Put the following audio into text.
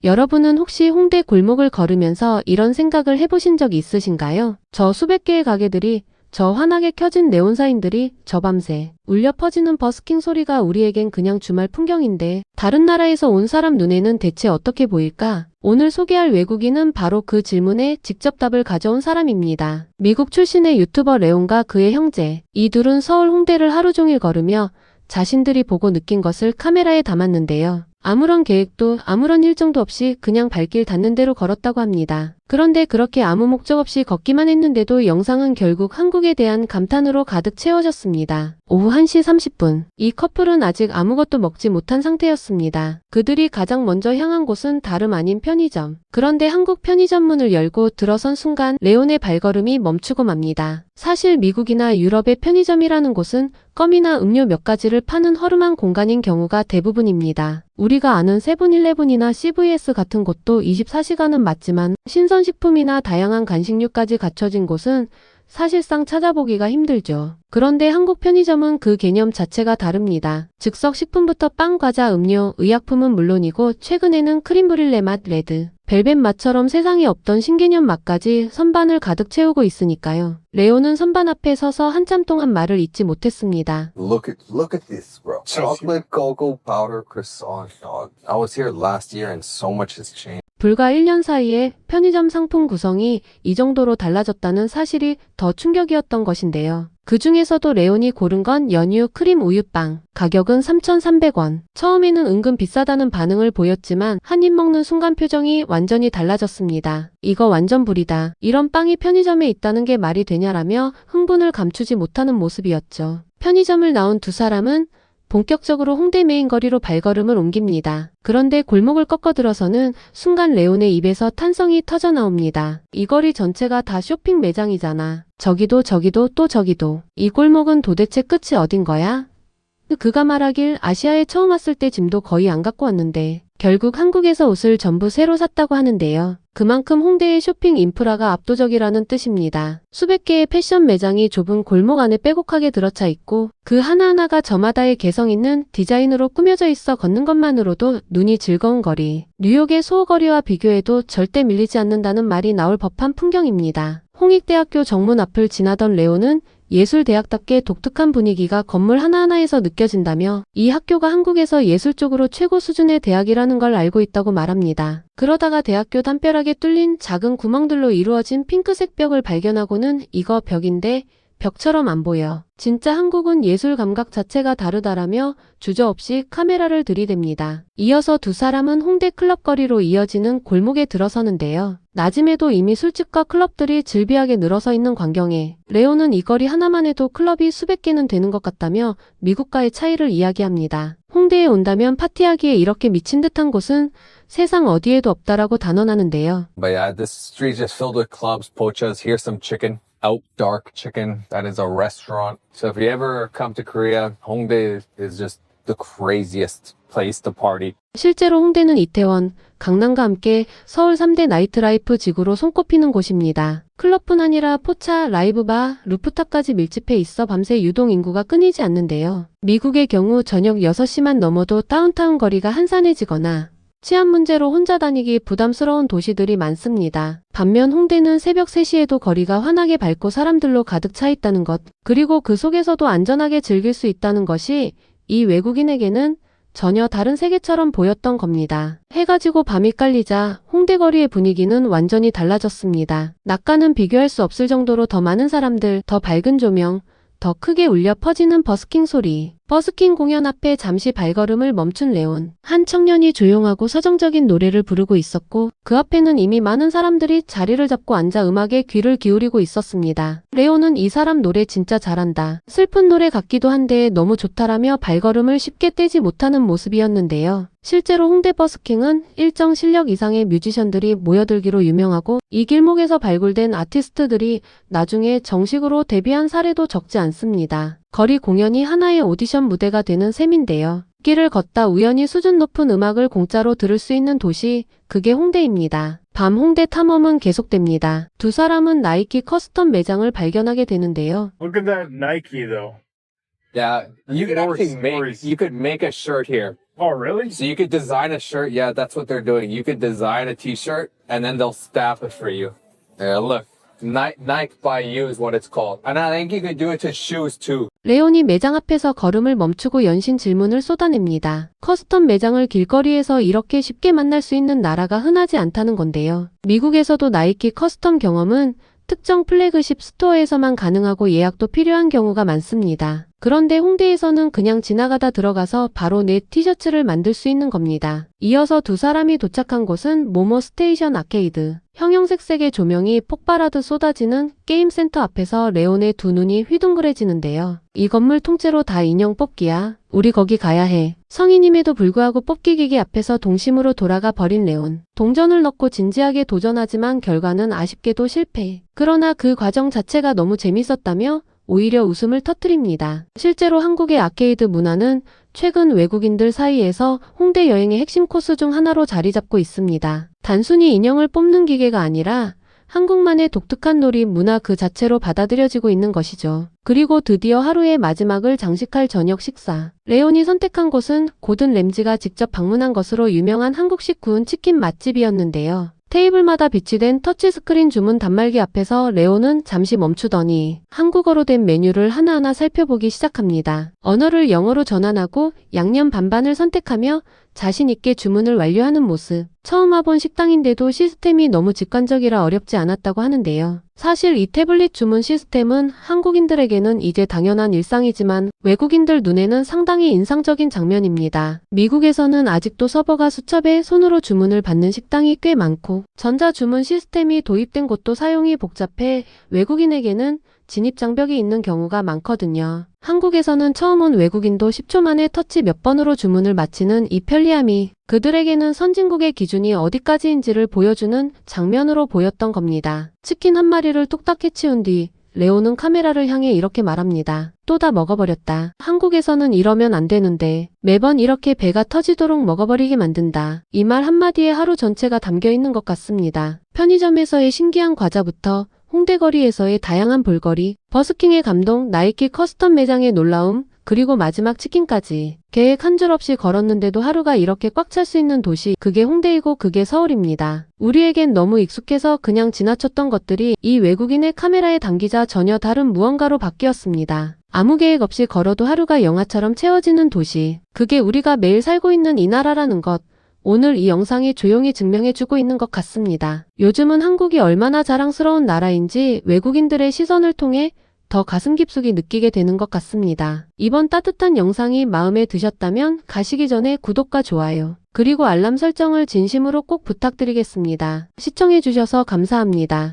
여러분은 혹시 홍대 골목을 걸으면서 이런 생각을 해보신 적 있으신가요? 저 수백 개의 가게들이, 저 환하게 켜진 네온사인들이, 저 밤새 울려 퍼지는 버스킹 소리가 우리에겐 그냥 주말 풍경인데 다른 나라에서 온 사람 눈에는 대체 어떻게 보일까? 오늘 소개할 외국인은 바로 그 질문에 직접 답을 가져온 사람입니다. 미국 출신의 유튜버 레온과 그의 형제, 이 둘은 서울 홍대를 하루 종일 걸으며 자신들이 보고 느낀 것을 카메라에 담았는데요. 아무런 계획도 아무런 일정도 없이 그냥 발길 닿는 대로 걸었다고 합니다. 그런데 그렇게 아무 목적 없이 걷기만 했는데도 영상은 결국 한국에 대한 감탄으로 가득 채워졌습니다. 오후 1시 30분. 이 커플은 아직 아무것도 먹지 못한 상태였습니다. 그들이 가장 먼저 향한 곳은 다름 아닌 편의점. 그런데 한국 편의점 문을 열고 들어선 순간 레온의 발걸음이 멈추고 맙니다. 사실 미국이나 유럽의 편의점이라는 곳은 껌이나 음료 몇 가지를 파는 허름한 공간인 경우가 대부분입니다. 우리가 아는 세븐일레븐이나 CVS 같은 곳도 24시간은 맞지만 신선식품이나 다양한 간식류까지 갖춰진 곳은 사실상 찾아보기가 힘들죠. 그런데 한국 편의점은 그 개념 자체가 다릅니다. 즉석 식품부터 빵, 과자, 음료, 의약품은 물론이고 최근에는 크림 브릴레 맛, 레드 벨벳 맛처럼 세상에 없던 신개념 맛까지 선반을 가득 채우고 있으니까요. 레오는 선반 앞에 서서 한참 동안 말을 잇지 못했습니다. Look at this, bro. Chocolate cocoa powder croissant, dog. I was here last year and so much has changed. 불과 1년 사이에 편의점 상품 구성이 이 정도로 달라졌다는 사실이 더 충격이었던 것인데요. 그 중에서도 레온이 고른 건 연유 크림 우유빵. 가격은 3,300원. 처음에는 은근 비싸다는 반응을 보였지만 한 입 먹는 순간 표정이 완전히 달라졌습니다. 이거 완전 불이다. 이런 빵이 편의점에 있다는 게 말이 되냐라며 흥분을 감추지 못하는 모습이었죠. 편의점을 나온 두 사람은 본격적으로 홍대 메인 거리로 발걸음을 옮깁니다. 그런데 골목을 꺾어들어서는 순간 레온의 입에서 탄성이 터져 나옵니다. 이 거리 전체가 다 쇼핑 매장이잖아. 저기도 또 저기도. 이 골목은 도대체 끝이 어딘 거야? 그가 말하길 아시아에 처음 왔을 때 짐도 거의 안 갖고 왔는데 결국 한국에서 옷을 전부 새로 샀다고 하는데요. 그만큼 홍대의 쇼핑 인프라가 압도적이라는 뜻입니다. 수백 개의 패션 매장이 좁은 골목 안에 빼곡하게 들어차 있고 그 하나하나가 저마다의 개성 있는 디자인으로 꾸며져 있어 걷는 것만으로도 눈이 즐거운 거리. 뉴욕의 소호거리와 비교해도 절대 밀리지 않는다는 말이 나올 법한 풍경입니다. 홍익대학교 정문 앞을 지나던 레오는 예술대학답게 독특한 분위기가 건물 하나하나에서 느껴진다며 이 학교가 한국에서 예술 쪽으로 최고 수준의 대학이라는 걸 알고 있다고 말합니다. 그러다가 대학교 담벼락에 뚫린 작은 구멍들로 이루어진 핑크색 벽을 발견하고는 이거 벽인데 벽처럼 안 보여. 진짜 한국은 예술 감각 자체가 다르다라며 주저없이 카메라를 들이댑니다. 이어서 두 사람은 홍대 클럽 거리로 이어지는 골목에 들어서는데요. 낮임에도 이미 술집과 클럽들이 즐비하게 늘어서 있는 광경에 레오는 이 거리 하나만 해도 클럽이 수백 개는 되는 것 같다며 미국과의 차이를 이야기합니다. 홍대에 온다면 파티하기에 이렇게 미친 듯한 곳은 세상 어디에도 없다라고 단언하는데요. But yeah, this street is filled with clubs, pochas. Here's some chicken. Out Dark Chicken. That is a restaurant. So if you ever come to Korea, Hongdae is just the craziest place to party. 실제로 홍대는 이태원, 강남과 함께 서울 3대 나이트라이프 지구로 손꼽히는 곳입니다. 클럽뿐 아니라 포차, 라이브바, 루프탑까지 밀집해 있어 밤새 유동 인구가 끊이지 않는데요. 미국의 경우 저녁 6시만 넘어도 다운타운 거리가 한산해지거나 치안 문제로 혼자 다니기 부담스러운 도시들이 많습니다. 반면 홍대는 새벽 3시에도 거리가 환하게 밝고 사람들로 가득 차 있다는 것, 그리고 그 속에서도 안전하게 즐길 수 있다는 것이 이 외국인에게는 전혀 다른 세계처럼 보였던 겁니다. 해가 지고 밤이 깔리자 홍대 거리의 분위기는 완전히 달라졌습니다. 낮과는 비교할 수 없을 정도로 더 많은 사람들, 더 밝은 조명, 더 크게 울려 퍼지는 버스킹 소리. 버스킹 공연 앞에 잠시 발걸음을 멈춘 레온. 한 청년이 조용하고 서정적인 노래를 부르고 있었고 그 앞에는 이미 많은 사람들이 자리를 잡고 앉아 음악에 귀를 기울이고 있었습니다. 레온은 이 사람 노래 진짜 잘한다. 슬픈 노래 같기도 한데 너무 좋다라며 발걸음을 쉽게 떼지 못하는 모습이었는데요. 실제로 홍대 버스킹은 일정 실력 이상의 뮤지션들이 모여들기로 유명하고 이 길목에서 발굴된 아티스트들이 나중에 정식으로 데뷔한 사례도 적지 않습니다. 거리 공연이 하나의 오디션 무대가 되는 셈인데요. 길을 걷다 우연히 수준 높은 음악을 공짜로 들을 수 있는 도시, 그게 홍대입니다. 밤 홍대 탐험은 계속됩니다. 두 사람은 나이키 커스텀 매장을 발견하게 되는데요. Look at that Nike though. Yeah, you could More actually stories. you could make a shirt here Oh, really? So you could design a shirt. Yeah, that's what they're doing. You could design a t-shirt and then they'll stamp it for you. Yeah, look. Nike by you is what it's called. And I think you could do it to shoes too. 레온이 매장 앞에서 걸음을 멈추고 연신 질문을 쏟아냅니다. 커스텀 매장을 길거리에서 이렇게 쉽게 만날 수 있는 나라가 흔하지 않다는 건데요. 미국에서도 나이키 커스텀 경험은 특정 플래그십 스토어에서만 가능하고 예약도 필요한 경우가 많습니다. 그런데 홍대에서는 그냥 지나가다 들어가서 바로 내 티셔츠를 만들 수 있는 겁니다. 이어서 두 사람이 도착한 곳은 모모 스테이션 아케이드. 형형색색의 조명이 폭발하듯 쏟아지는 게임센터 앞에서 레온의 두 눈이 휘둥그레지는데요. 이 건물 통째로 다 인형 뽑기야. 우리 거기 가야 해. 성인임에도 불구하고 뽑기 기계 앞에서 동심으로 돌아가 버린 레온. 동전을 넣고 진지하게 도전하지만 결과는 아쉽게도 실패. 그러나 그 과정 자체가 너무 재밌었다며 오히려 웃음을 터뜨립니다. 실제로 한국의 아케이드 문화는 최근 외국인들 사이에서 홍대 여행의 핵심 코스 중 하나로 자리 잡고 있습니다. 단순히 인형을 뽑는 기계가 아니라 한국만의 독특한 놀이 문화 그 자체로 받아들여지고 있는 것이죠. 그리고 드디어 하루의 마지막을 장식할 저녁 식사. 레온이 선택한 곳은 고든 램지가 직접 방문한 것으로 유명한 한국식 구운 치킨 맛집이었는데요. 테이블마다 비치된 터치스크린 주문 단말기 앞에서 레온은 잠시 멈추더니 한국어로 된 메뉴를 하나하나 살펴보기 시작합니다. 언어를 영어로 전환하고 양념 반반을 선택하며 자신 있게 주문을 완료하는 모습. 처음 와본 식당인데도 시스템이 너무 직관적이라 어렵지 않았다고 하는데요. 사실 이 태블릿 주문 시스템은 한국인들에게는 이제 당연한 일상이지만 외국인들 눈에는 상당히 인상적인 장면입니다. 미국에서는 아직도 서버가 수첩에 손으로 주문을 받는 식당이 꽤 많고 전자주문 시스템이 도입된 곳도 사용이 복잡해 외국인에게는 진입장벽이 있는 경우가 많거든요. 한국에서는 처음 온 외국인도 10초 만에 터치 몇 번으로 주문을 마치는 이 편리함이 그들에게는 선진국의 기준이 어디까지인지를 보여주는 장면으로 보였던 겁니다. 치킨 한 마리를 뚝딱 해치운 뒤 레온은 카메라를 향해 이렇게 말합니다. 또 다 먹어버렸다. 한국에서는 이러면 안 되는데 매번 이렇게 배가 터지도록 먹어버리게 만든다. 이 말 한마디에 하루 전체가 담겨 있는 것 같습니다. 편의점에서의 신기한 과자부터 홍대거리에서의 다양한 볼거리, 버스킹의 감동, 나이키 커스텀 매장의 놀라움, 그리고 마지막 치킨까지. 계획 한 줄 없이 걸었는데도 하루가 이렇게 꽉 찰 수 있는 도시, 그게 홍대이고 그게 서울입니다. 우리에겐 너무 익숙해서 그냥 지나쳤던 것들이 이 외국인의 카메라에 담기자 전혀 다른 무언가로 바뀌었습니다. 아무 계획 없이 걸어도 하루가 영화처럼 채워지는 도시, 그게 우리가 매일 살고 있는 이 나라라는 것. 오늘 이 영상이 조용히 증명해주고 있는 것 같습니다. 요즘은 한국이 얼마나 자랑스러운 나라인지 외국인들의 시선을 통해 더 가슴 깊숙이 느끼게 되는 것 같습니다. 이번 따뜻한 영상이 마음에 드셨다면 가시기 전에 구독과 좋아요, 그리고 알람 설정을 진심으로 꼭 부탁드리겠습니다. 시청해주셔서 감사합니다.